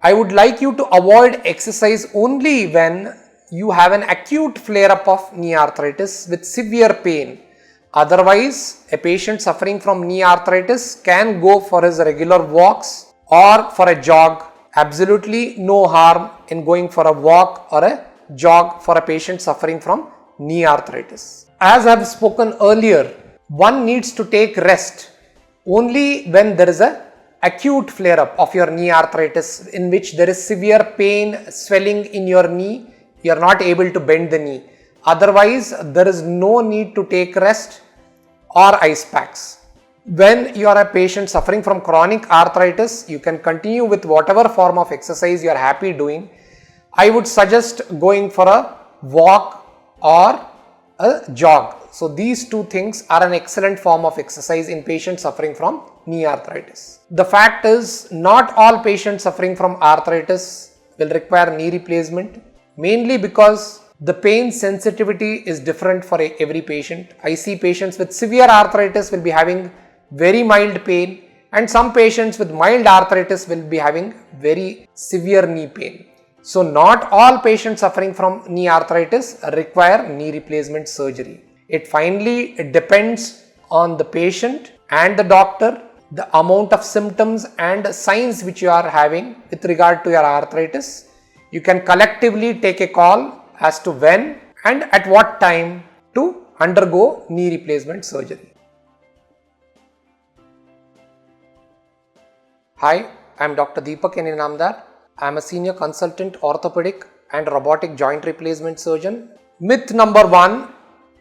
I would like you to avoid exercise only when you have an acute flare-up of knee arthritis with severe pain. Otherwise, a patient suffering from knee arthritis can go for his regular walks or for a jog. Absolutely no harm in going for a walk or a jog for a patient suffering from knee arthritis. As I have spoken earlier, one needs to take rest only when there is a acute flare-up of your knee arthritis in which there is severe pain, swelling in your knee, you are not able to bend the knee. Otherwise, there is no need to take rest or ice packs. When you are a patient suffering from chronic arthritis, you can continue with whatever form of exercise you are happy doing. I would suggest going for a walk or a jog. So these two things are an excellent form of exercise in patients suffering from knee arthritis. The fact is, not all patients suffering from arthritis will require knee replacement, mainly because the pain sensitivity is different for every patient. I see patients with severe arthritis will be having very mild pain, and some patients with mild arthritis will be having very severe knee pain. So not all patients suffering from knee arthritis require knee replacement surgery. It finally depends on the patient and the doctor, the amount of symptoms and signs which you are having with regard to your arthritis. You can collectively take a call as to when and at what time to undergo knee replacement surgery. Hi, I am Dr. Deepak N Inamdar. I am a senior consultant orthopedic and robotic joint replacement surgeon. Myth number 1,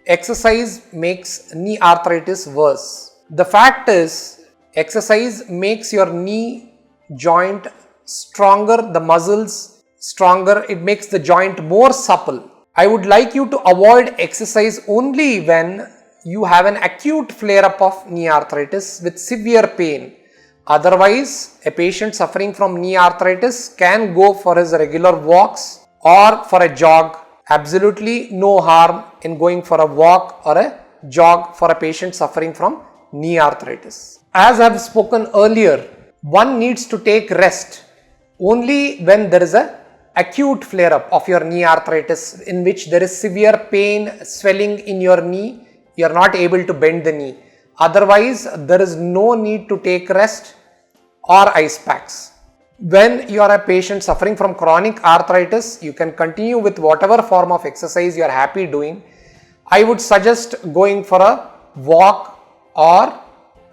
exercise makes knee arthritis worse. The fact is, exercise makes your knee joint stronger, the muscles stronger, it makes the joint more supple. I would like you to avoid exercise only when you have an acute flare-up of knee arthritis with severe pain. Otherwise, a patient suffering from knee arthritis can go for his regular walks or for a jog. Absolutely no harm in going for a walk or a jog for a patient suffering from knee arthritis. As I have spoken earlier, one needs to take rest only when there is a acute flare-up of your knee arthritis in which there is severe pain, swelling in your knee, you are not able to bend the knee. Otherwise, there is no need to take rest or ice packs. When you are a patient suffering from chronic arthritis, you can continue with whatever form of exercise you are happy doing. I would suggest going for a walk or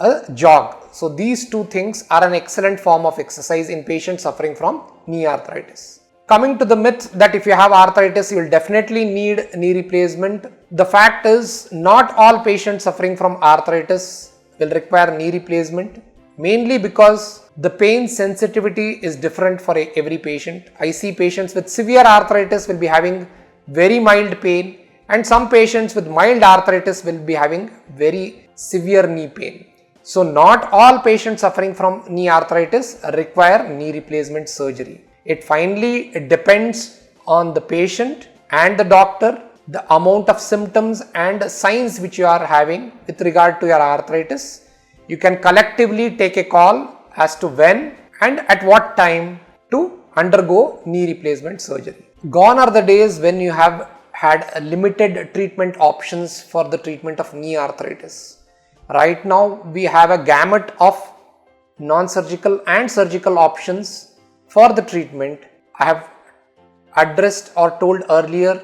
a jog. So these two things are an excellent form of exercise in patients suffering from knee arthritis. Coming to the myth that if you have arthritis, you will definitely need knee replacement. The fact is, not all patients suffering from arthritis will require knee replacement, mainly because the pain sensitivity is different for every patient. I see patients with severe arthritis will be having very mild pain, and some patients with mild arthritis will be having very severe knee pain. So not all patients suffering from knee arthritis require knee replacement surgery. It finally depends on the patient and the doctor, the amount of symptoms and signs which you are having with regard to your arthritis. You can collectively take a call as to when and at what time to undergo knee replacement surgery. Gone are the days when you have had limited treatment options for the treatment of knee arthritis. Right now, we have a gamut of non-surgical and surgical options for the treatment. I have addressed or told earlier,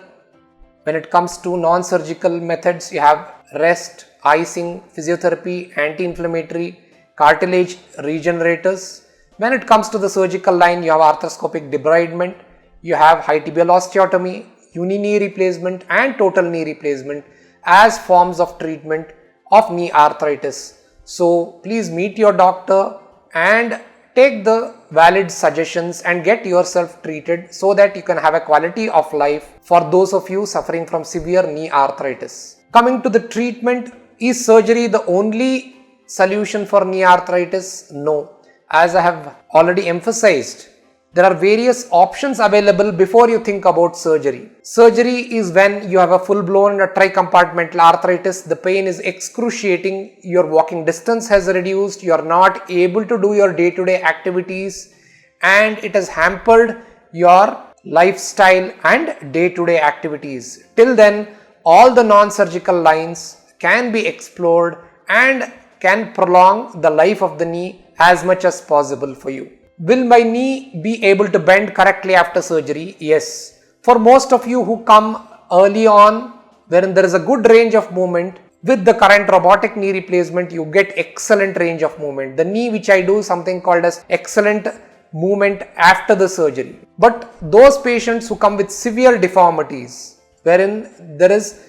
when it comes to non-surgical methods, you have rest, icing, physiotherapy, anti-inflammatory, cartilage regenerators. When it comes to the surgical line, you have arthroscopic debridement, you have high tibial osteotomy, uni knee replacement and total knee replacement as forms of treatment of knee arthritis. So please meet your doctor and take the valid suggestions and get yourself treated so that you can have a quality of life for those of you suffering from severe knee arthritis. Coming to the treatment, is surgery the only solution for knee arthritis? No. As I have already emphasized, there are various options available before you think about surgery. Surgery is when you have a full-blown tricompartmental arthritis, the pain is excruciating, your walking distance has reduced, you are not able to do your day-to-day activities, and it has hampered your lifestyle and day-to-day activities. Till then, all the non-surgical lines can be explored and can prolong the life of the knee as much as possible for you. Will my knee be able to bend correctly after surgery? Yes. For most of you who come early on, wherein there is a good range of movement, with the current robotic knee replacement, you get excellent range of movement. The knee which I do is something called as excellent movement after the surgery. But those patients who come with severe deformities, wherein there is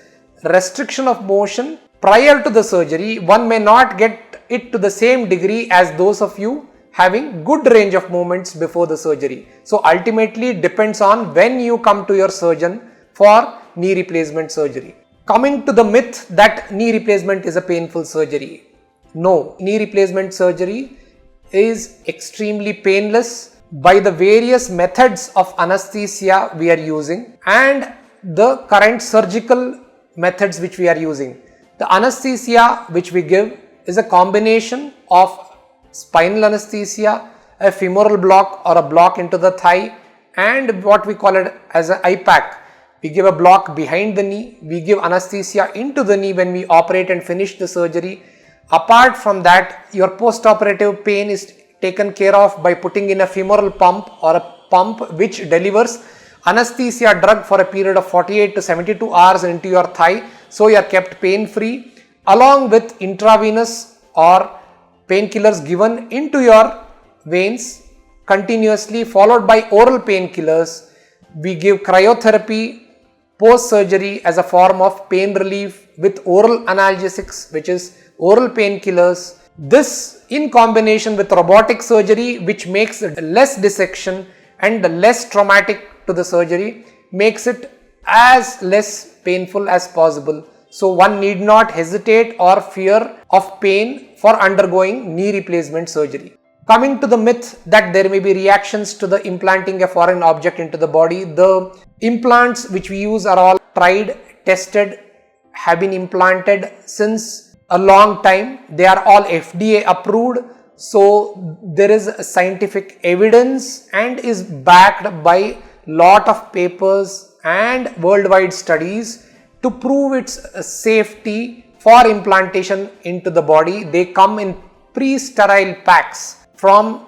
restriction of motion prior to the surgery, one may not get it to the same degree as those of you having good range of movements before the surgery. So ultimately it depends on when you come to your surgeon for knee replacement surgery. Coming to the myth that knee replacement is a painful surgery. No, knee replacement surgery is extremely painless by the various methods of anesthesia we are using and the current surgical methods which we are using. The anesthesia which we give is a combination of spinal anesthesia, a femoral block or a block into the thigh, and what we call it as an IPAC. We give a block behind the knee, we give anesthesia into the knee when we operate and finish the surgery. Apart from that, your post-operative pain is taken care of by putting in a femoral pump or a pump which delivers anesthesia drug for a period of 48 to 72 hours into your thigh, so you are kept pain free, along with intravenous or painkillers given into your veins continuously, followed by oral painkillers. We give cryotherapy post surgery as a form of pain relief with oral analgesics, which is oral painkillers. This in combination with robotic surgery, which makes it less dissection and less traumatic to the surgery, makes it as less painful as possible. So one need not hesitate or fear of pain for undergoing knee replacement surgery. Coming to the myth that there may be reactions to the implanting a foreign object into the body. The implants which we use are all tried, tested, have been implanted since a long time. They are all FDA approved. So there is scientific evidence and is backed by lot of papers and worldwide studies to prove its safety for implantation into the body. They come in pre-sterile packs from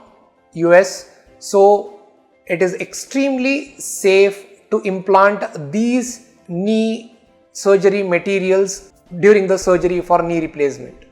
US, so it is extremely safe to implant these knee surgery materials during the surgery for knee replacement.